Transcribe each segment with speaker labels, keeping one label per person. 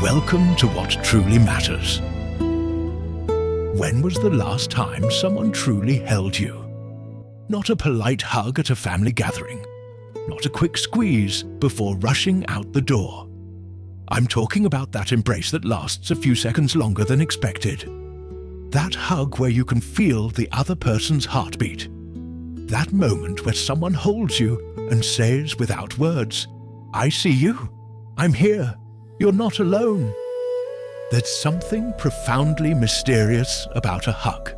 Speaker 1: Welcome to what truly matters. When was the last time someone truly held you? Not a polite hug at a family gathering, not a quick squeeze before rushing out the door. I'm talking about that embrace that lasts a few seconds longer than expected. That hug where you can feel the other person's heartbeat. That moment where someone holds you and says without words, "I see you. I'm here. You're not alone." There's something profoundly mysterious about a hug.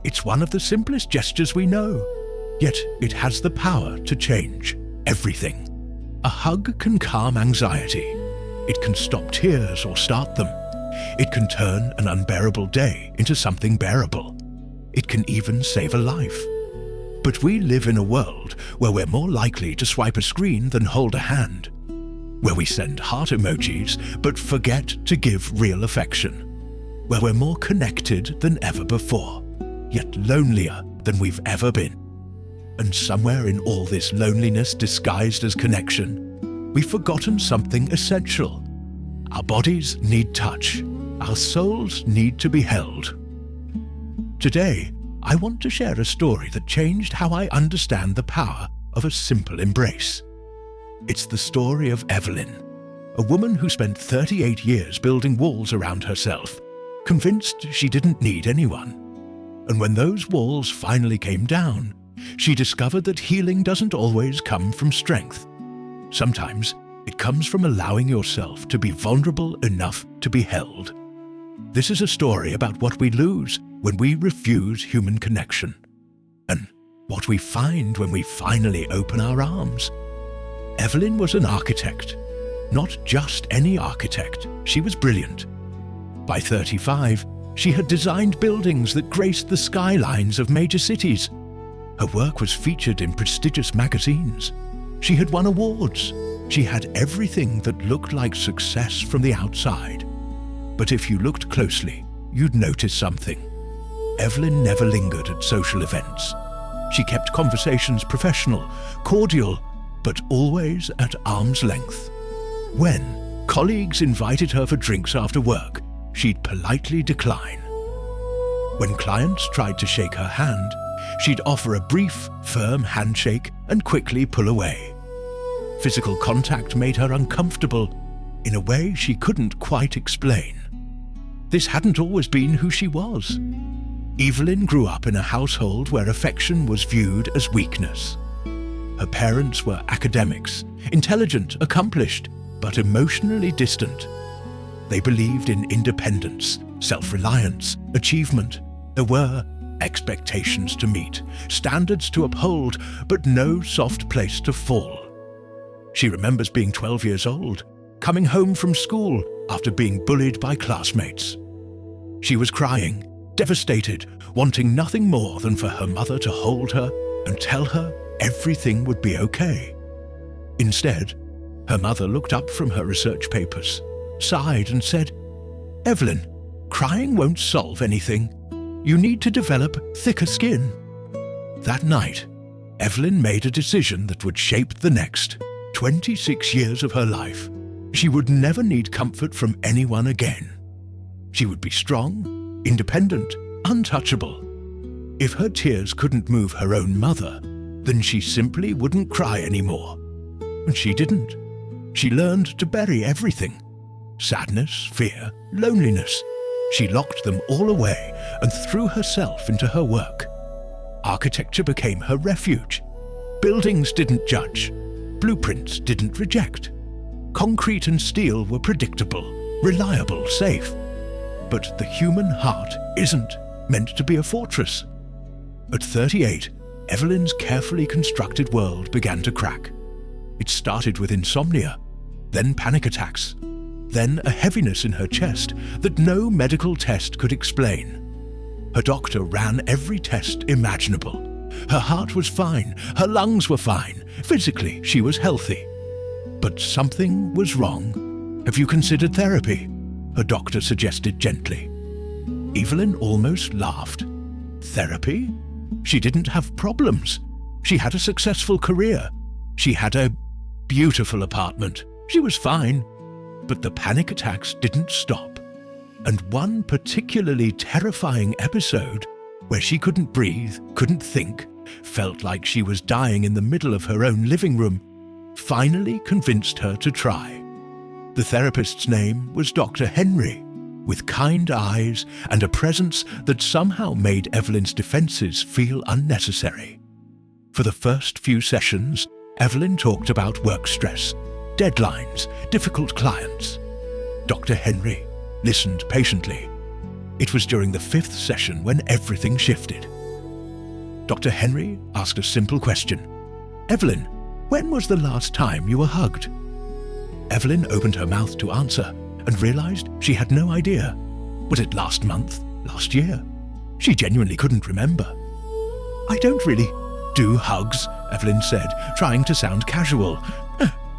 Speaker 1: It's one of the simplest gestures we know, yet it has the power to change everything. A hug can calm anxiety. It can stop tears or start them. It can turn an unbearable day into something bearable. It can even save a life. But we live in a world where we're more likely to swipe a screen than hold a hand, where we send heart emojis but forget to give real affection, where we're more connected than ever before, yet lonelier than we've ever been. And somewhere in all this loneliness disguised as connection, we've forgotten something essential. Our bodies need touch. Our souls need to be held. Today, I want to share a story that changed how I understand the power of a simple embrace. It's the story of Evelyn, a woman who spent 38 years building walls around herself, convinced she didn't need anyone. And when those walls finally came down, she discovered that healing doesn't always come from strength. Sometimes it comes from allowing yourself to be vulnerable enough to be held. This is a story about what we lose when we refuse human connection, and what we find when we finally open our arms. Evelyn was an architect. Not just any architect, she was brilliant. By 35, she had designed buildings that graced the skylines of major cities. Her work was featured in prestigious magazines. She had won awards. She had everything that looked like success from the outside. But if you looked closely, you'd notice something. Evelyn never lingered at social events. She kept conversations professional, cordial, but always at arm's length. When colleagues invited her for drinks after work, she'd politely decline. When clients tried to shake her hand, she'd offer a brief, firm handshake and quickly pull away. Physical contact made her uncomfortable in a way she couldn't quite explain. This hadn't always been who she was. Evelyn grew up in a household where affection was viewed as weakness. Her parents were academics, intelligent, accomplished, but emotionally distant. They believed in independence, self-reliance, achievement. There were expectations to meet, standards to uphold, but no soft place to fall. She remembers being 12 years old, coming home from school after being bullied by classmates. She was crying, devastated, wanting nothing more than for her mother to hold her and tell her everything would be okay. Instead, her mother looked up from her research papers, sighed and said, "Evelyn, crying won't solve anything. You need to develop thicker skin." That night, Evelyn made a decision that would shape the next 26 years of her life. She would never need comfort from anyone again. She would be strong, independent, untouchable. If her tears couldn't move her own mother, then she simply wouldn't cry anymore. And she didn't. She learned to bury everything. Sadness, fear, loneliness. She locked them all away and threw herself into her work. Architecture became her refuge. Buildings didn't judge. Blueprints didn't reject. Concrete and steel were predictable, reliable, safe. But the human heart isn't meant to be a fortress. At 38, Evelyn's carefully constructed world began to crack. It started with insomnia, then panic attacks, then a heaviness in her chest that no medical test could explain. Her doctor ran every test imaginable. Her heart was fine, her lungs were fine, physically she was healthy. But something was wrong. "Have you considered therapy?" her doctor suggested gently. Evelyn almost laughed. Therapy? She didn't have problems. She had a successful career. She had a beautiful apartment. She was fine. But the panic attacks didn't stop, and one particularly terrifying episode, where she couldn't breathe, couldn't think, felt like she was dying in the middle of her own living room, finally convinced her to try. The therapist's name was Dr. Henry, with kind eyes and a presence that somehow made Evelyn's defenses feel unnecessary. For the first few sessions, Evelyn talked about work stress, deadlines, difficult clients. Dr. Henry listened patiently. It was during the 5th session when everything shifted. Dr. Henry asked a simple question. "Evelyn, when was the last time you were hugged?" Evelyn opened her mouth to answer and realized she had no idea. Was it last month? Last year? She genuinely couldn't remember. "I don't really do hugs," Evelyn said, trying to sound casual.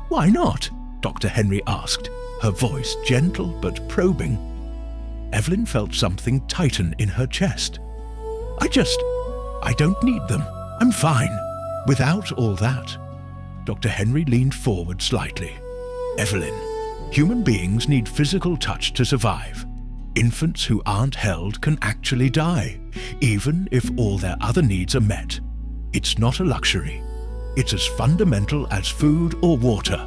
Speaker 1: "Why not?" Dr. Henry asked, her voice gentle but probing. Evelyn felt something tighten in her chest. I don't need them. I'm fine. Without all that." Dr. Henry leaned forward slightly. "Evelyn, human beings need physical touch to survive. Infants who aren't held can actually die, even if all their other needs are met. It's not a luxury. It's as fundamental as food or water.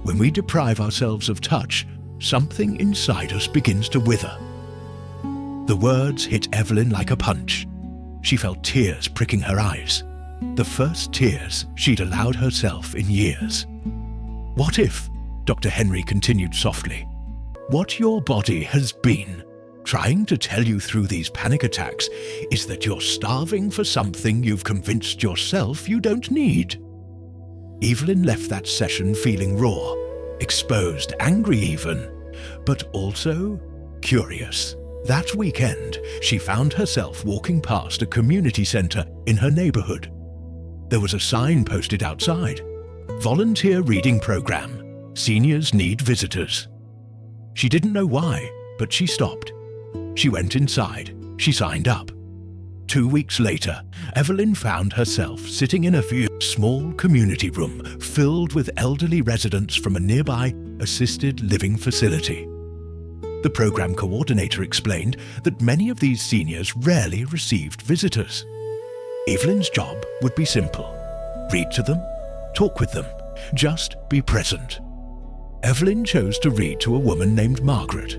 Speaker 1: When we deprive ourselves of touch, something inside us begins to wither." The words hit Evelyn like a punch. She felt tears pricking her eyes. The first tears she'd allowed herself in years. "What if," Dr. Henry continued softly, "what your body has been trying to tell you through these panic attacks is that you're starving for something you've convinced yourself you don't need?" Evelyn left that session feeling raw, exposed, angry even, but also curious. That weekend, she found herself walking past a community centre in her neighbourhood. There was a sign posted outside. "Volunteer reading programme. Seniors need visitors." She didn't know why, but she stopped. She went inside. She signed up. 2 weeks later, Evelyn found herself sitting in a small community room filled with elderly residents from a nearby assisted living facility. The program coordinator explained that many of these seniors rarely received visitors. Evelyn's job would be simple. Read to them, talk with them, just be present. Evelyn chose to read to a woman named Margaret,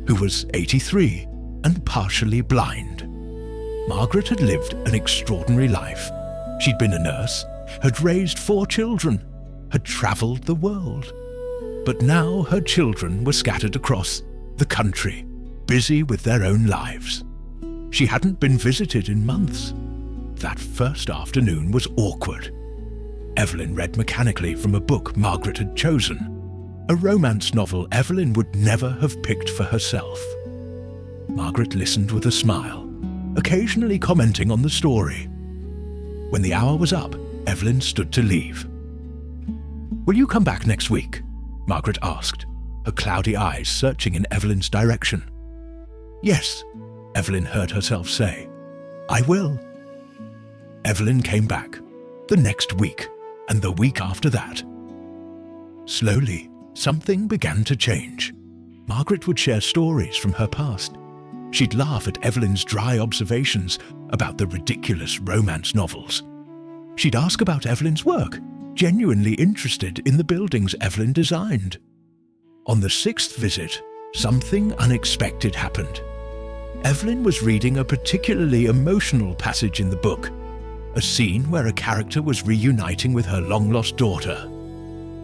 Speaker 1: who was 83 and partially blind. Margaret had lived an extraordinary life. She'd been a nurse, had raised 4 children, had travelled the world. But now her children were scattered across the country, busy with their own lives. She hadn't been visited in months. That first afternoon was awkward. Evelyn read mechanically from a book Margaret had chosen, a romance novel Evelyn would never have picked for herself. Margaret listened with a smile, occasionally commenting on the story. When the hour was up, Evelyn stood to leave. "Will you come back next week?" Margaret asked, her cloudy eyes searching in Evelyn's direction. "Yes," Evelyn heard herself say. "I will." Evelyn came back, the next week, and the week after that. Slowly, something began to change. Margaret would share stories from her past. She'd laugh at Evelyn's dry observations about the ridiculous romance novels. She'd ask about Evelyn's work, genuinely interested in the buildings Evelyn designed. On the 6th visit, something unexpected happened. Evelyn was reading a particularly emotional passage in the book, a scene where a character was reuniting with her long-lost daughter.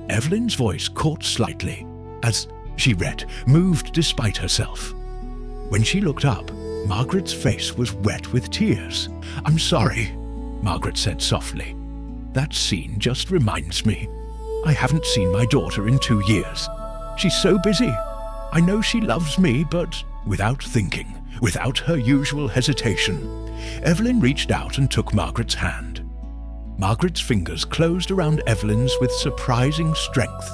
Speaker 1: Evelyn's voice caught slightly as she read, moved despite herself. When she looked up, Margaret's face was wet with tears. "I'm sorry," Margaret said softly. "That scene just reminds me. I haven't seen my daughter in 2 years. She's so busy. I know she loves me, but..." Without thinking, without her usual hesitation, Evelyn reached out and took Margaret's hand. Margaret's fingers closed around Evelyn's with surprising strength.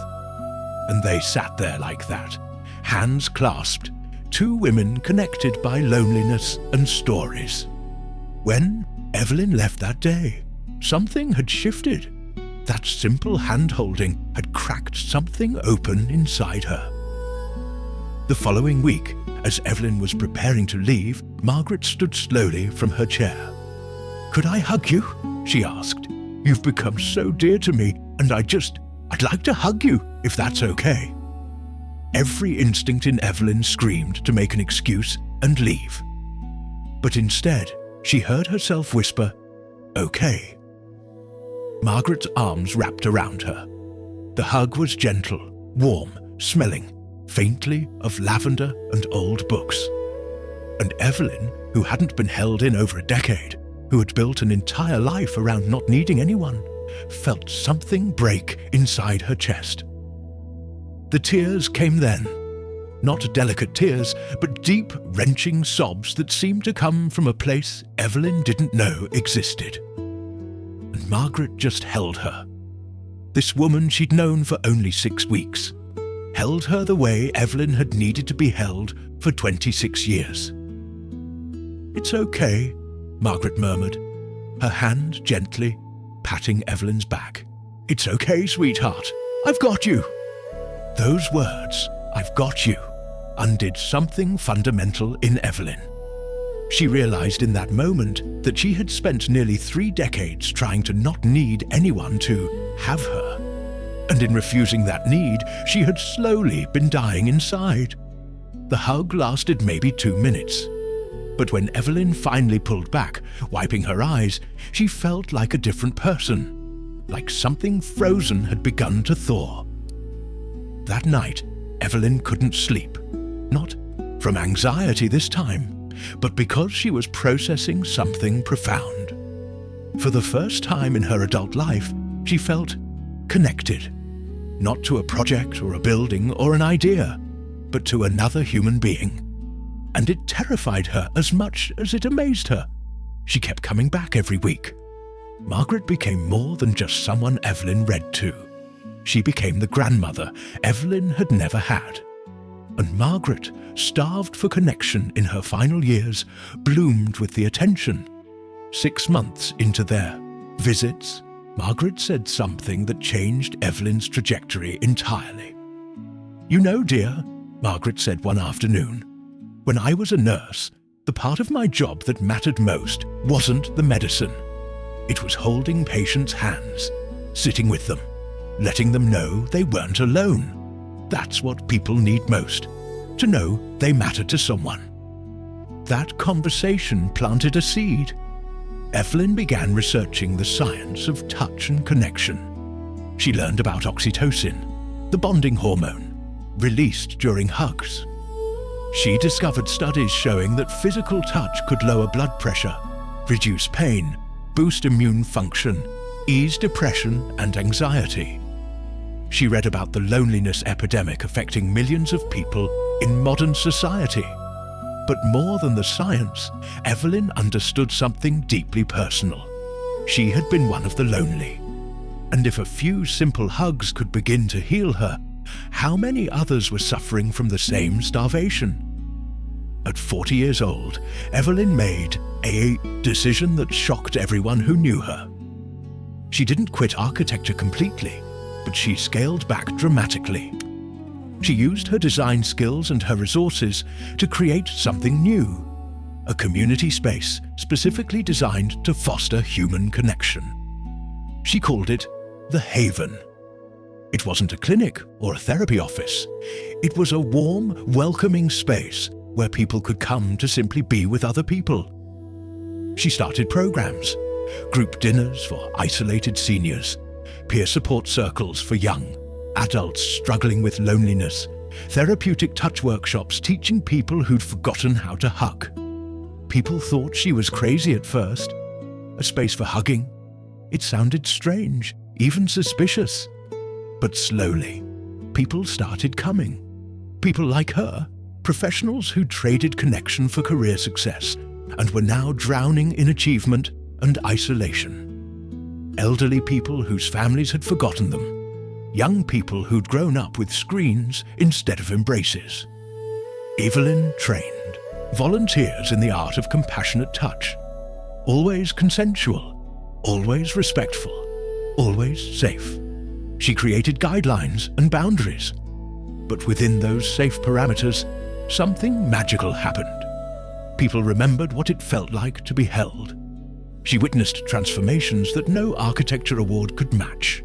Speaker 1: And they sat there like that, hands clasped, 2 women connected by loneliness and stories. When Evelyn left that day, something had shifted. That simple hand-holding had cracked something open inside her. The following week, as Evelyn was preparing to leave, Margaret stood slowly from her chair. "Could I hug you?" she asked. "You've become so dear to me, and I'd like to hug you, if that's okay." Every instinct in Evelyn screamed to make an excuse and leave. But instead, she heard herself whisper, "Okay." Margaret's arms wrapped around her. The hug was gentle, warm, smelling faintly of lavender and old books. And Evelyn, who hadn't been held in over a decade, who had built an entire life around not needing anyone, felt something break inside her chest. The tears came then. Not delicate tears, but deep, wrenching sobs that seemed to come from a place Evelyn didn't know existed. And Margaret just held her. This woman she'd known for only 6 weeks. Held her the way Evelyn had needed to be held for 26 years. "It's okay," Margaret murmured, her hand gently patting Evelyn's back. "It's okay, sweetheart. I've got you." Those words, "I've got you," undid something fundamental in Evelyn. She realized in that moment that she had spent nearly 3 decades trying to not need anyone to have her. And in refusing that need, she had slowly been dying inside. The hug lasted maybe 2 minutes. But when Evelyn finally pulled back, wiping her eyes, she felt like a different person. Like something frozen had begun to thaw. That night, Evelyn couldn't sleep. Not from anxiety this time, but because she was processing something profound. For the first time in her adult life, she felt connected. Not to a project or a building or an idea, but to another human being. And it terrified her as much as it amazed her. She kept coming back every week. Margaret became more than just someone Evelyn read to. She became the grandmother Evelyn had never had. And Margaret, starved for connection in her final years, bloomed with the attention. 6 months into their visits, Margaret said something that changed Evelyn's trajectory entirely. "You know, dear," Margaret said one afternoon, "when I was a nurse, the part of my job that mattered most wasn't the medicine. It was holding patients' hands, sitting with them, letting them know they weren't alone. That's what people need most, to know they matter to someone." That conversation planted a seed. Evelyn began researching the science of touch and connection. She learned about oxytocin, the bonding hormone, released during hugs. She discovered studies showing that physical touch could lower blood pressure, reduce pain, boost immune function, ease depression and anxiety. She read about the loneliness epidemic affecting millions of people in modern society. But more than the science, Evelyn understood something deeply personal. She had been one of the lonely. And if a few simple hugs could begin to heal her, how many others were suffering from the same starvation? At 40 years old, Evelyn made a decision that shocked everyone who knew her. She didn't quit architecture completely, but she scaled back dramatically. She used her design skills and her resources to create something new, a community space specifically designed to foster human connection. She called it the Haven. It wasn't a clinic or a therapy office. It was a warm, welcoming space where people could come to simply be with other people. She started programs, group dinners for isolated seniors, peer support circles for young adults struggling with loneliness, therapeutic touch workshops teaching people who'd forgotten how to hug. People thought she was crazy at first. A space for hugging? It sounded strange, even suspicious. But slowly, people started coming. People like her, professionals who traded connection for career success and were now drowning in achievement and isolation. Elderly people whose families had forgotten them. Young people who'd grown up with screens instead of embraces. Evelyn trained volunteers in the art of compassionate touch. Always consensual, always respectful, always safe. She created guidelines and boundaries. But within those safe parameters, something magical happened. People remembered what it felt like to be held. She witnessed transformations that no architecture award could match.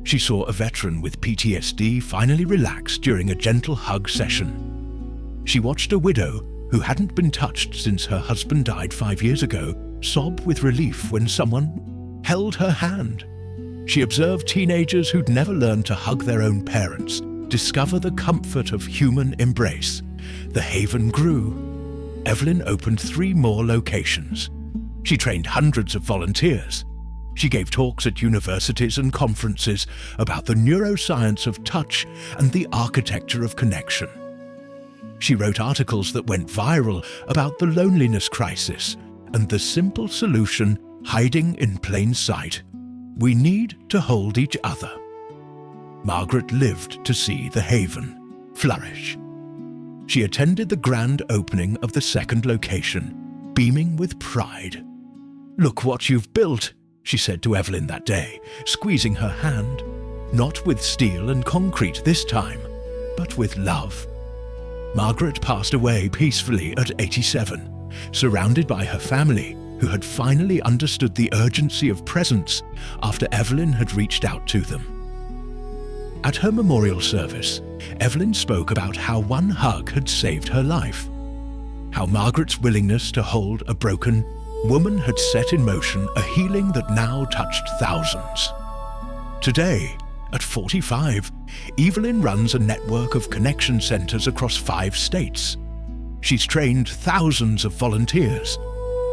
Speaker 1: She saw a veteran with PTSD finally relax during a gentle hug session. She watched a widow who hadn't been touched since her husband died 5 years ago sob with relief when someone held her hand. She observed teenagers who'd never learned to hug their own parents discover the comfort of human embrace. The haven grew. Evelyn opened 3 more locations. She trained hundreds of volunteers. She gave talks at universities and conferences about the neuroscience of touch and the architecture of connection. She wrote articles that went viral about the loneliness crisis and the simple solution hiding in plain sight. We need to hold each other. Margaret lived to see the haven flourish. She attended the grand opening of the 2nd location, beaming with pride. "Look what you've built," she said to Evelyn that day, squeezing her hand. Not with steel and concrete this time, but with love. Margaret passed away peacefully at 87, surrounded by her family, who had finally understood the urgency of presence after Evelyn had reached out to them. At her memorial service, Evelyn spoke about how one hug had saved her life, how Margaret's willingness to hold a broken woman had set in motion a healing that now touched thousands. Today, at 45, Evelyn runs a network of connection centers across 5 states. She's trained thousands of volunteers.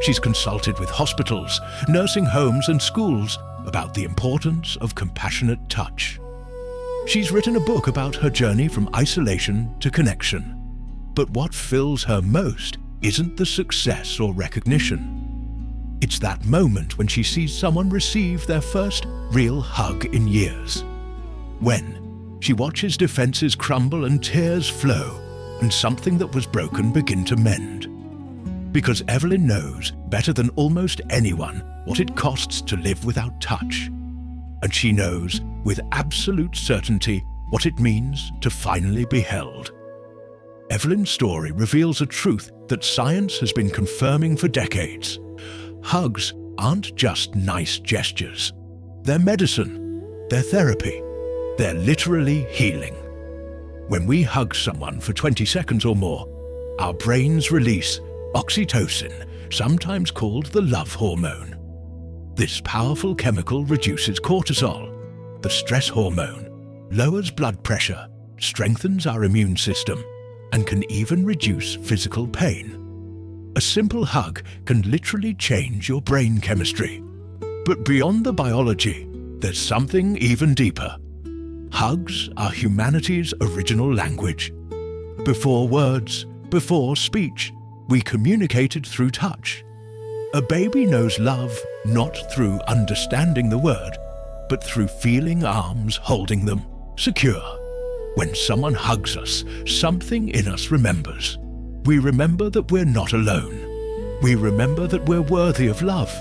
Speaker 1: She's consulted with hospitals, nursing homes and schools about the importance of compassionate touch. She's written a book about her journey from isolation to connection. But what fills her most isn't the success or recognition. It's that moment when she sees someone receive their first real hug in years. When she watches defenses crumble and tears flow, and something that was broken begin to mend. Because Evelyn knows better than almost anyone what it costs to live without touch. And she knows with absolute certainty what it means to finally be held. Evelyn's story reveals a truth that science has been confirming for decades. Hugs aren't just nice gestures. They're medicine. They're therapy. They're literally healing. When we hug someone for 20 seconds or more, our brains release oxytocin, sometimes called the love hormone. This powerful chemical reduces cortisol, the stress hormone, lowers blood pressure, strengthens our immune system, and can even reduce physical pain. A simple hug can literally change your brain chemistry. But beyond the biology, there's something even deeper. Hugs are humanity's original language. Before words, before speech, we communicated through touch. A baby knows love not through understanding the word, but through feeling arms holding them, secure. When someone hugs us, something in us remembers. We remember that we're not alone. We remember that we're worthy of love.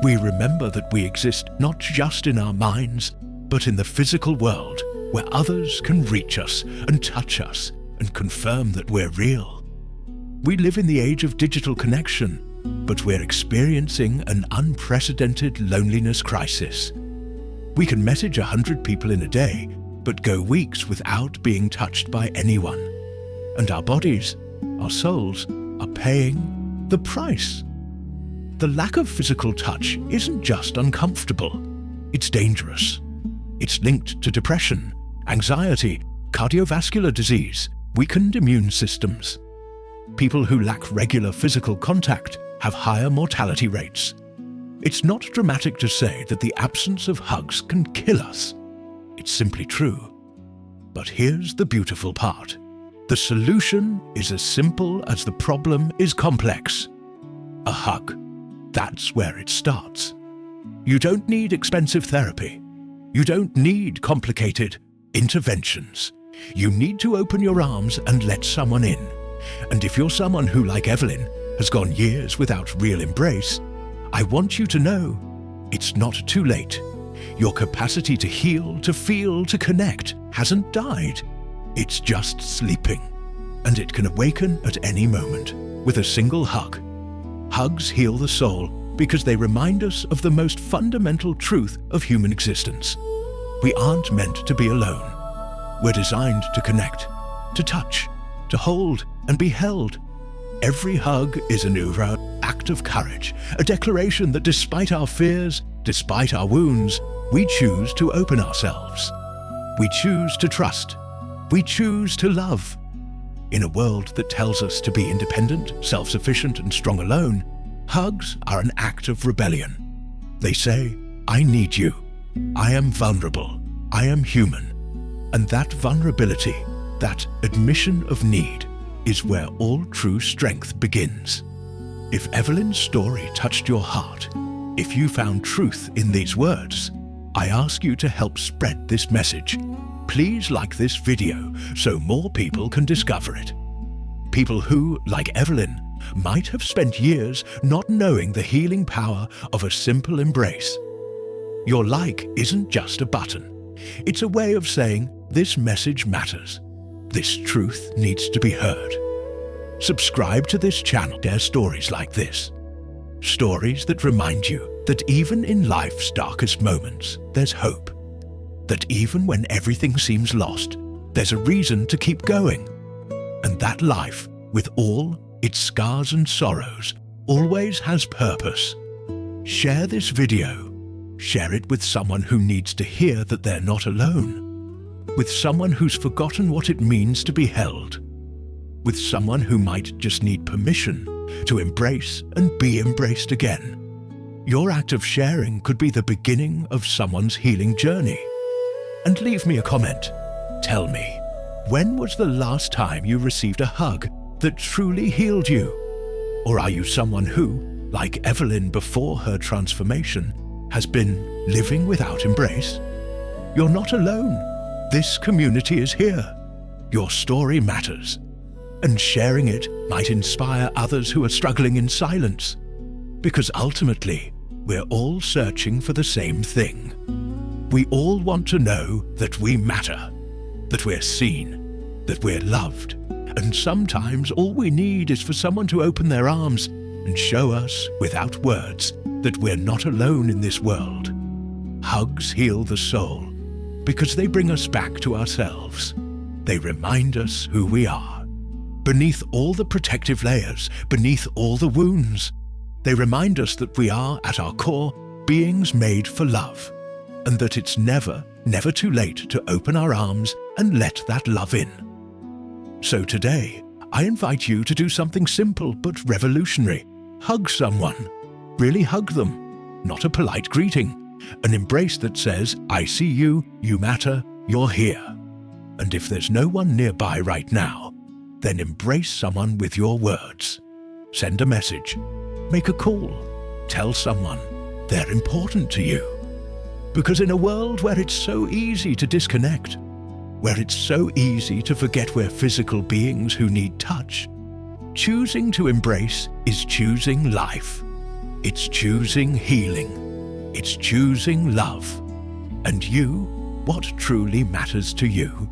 Speaker 1: We remember that we exist not just in our minds, but in the physical world, where others can reach us and touch us and confirm that we're real. We live in the age of digital connection, but we're experiencing an unprecedented loneliness crisis. We can message 100 people in a day, but go weeks without being touched by anyone. And our bodies, our souls, are paying the price. The lack of physical touch isn't just uncomfortable, it's dangerous. It's linked to depression, anxiety, cardiovascular disease, weakened immune systems. People who lack regular physical contact have higher mortality rates. It's not dramatic to say that the absence of hugs can kill us. It's simply true. But here's the beautiful part. The solution is as simple as the problem is complex. A hug. That's where it starts. You don't need expensive therapy. You don't need complicated interventions. You need to open your arms and let someone in. And if you're someone who, like Evelyn, has gone years without real embrace, I want you to know it's not too late. Your capacity to heal, to feel, to connect hasn't died. It's just sleeping, and it can awaken at any moment with a single hug. Hugs heal the soul because they remind us of the most fundamental truth of human existence. We aren't meant to be alone. We're designed to connect, to touch, to hold and be held. Every hug is a new act of courage, a declaration that despite our fears, despite our wounds, we choose to open ourselves. We choose to trust. We choose to love. In a world that tells us to be independent, self-sufficient and strong alone, hugs are an act of rebellion. They say, I need you. I am vulnerable. I am human. And that vulnerability, that admission of need, is where all true strength begins. If Evelyn's story touched your heart, if you found truth in these words, I ask you to help spread this message. Please like this video so more people can discover it. People who, like Evelyn, might have spent years not knowing the healing power of a simple embrace. Your like isn't just a button. It's a way of saying, this message matters. This truth needs to be heard. Subscribe to this channel to share stories like this. Stories that remind you that even in life's darkest moments, there's hope. That even when everything seems lost, there's a reason to keep going. And that life, with all its scars and sorrows, always has purpose. Share this video. Share it with someone who needs to hear that they're not alone. With someone who's forgotten what it means to be held. With someone who might just need permission to embrace and be embraced again. Your act of sharing could be the beginning of someone's healing journey. And leave me a comment. Tell me, when was the last time you received a hug that truly healed you? Or are you someone who, like Evelyn before her transformation, has been living without embrace? You're not alone. This community is here. Your story matters. And sharing it might inspire others who are struggling in silence. Because ultimately, we're all searching for the same thing. We all want to know that we matter, that we're seen, that we're loved. And sometimes all we need is for someone to open their arms and show us, without words, that we're not alone in this world. Hugs heal the soul because they bring us back to ourselves. They remind us who we are. Beneath all the protective layers, beneath all the wounds, they remind us that we are, at our core, beings made for love, and that it's never, never too late to open our arms and let that love in. So today, I invite you to do something simple but revolutionary. Hug someone. Really hug them. Not a polite greeting. An embrace that says, I see you, you matter, you're here. And if there's no one nearby right now, then embrace someone with your words. Send a message. Make a call. Tell someone they're important to you. Because in a world where it's so easy to disconnect, where it's so easy to forget we're physical beings who need touch, choosing to embrace is choosing life. It's choosing healing. It's choosing love. And you, what truly matters to you?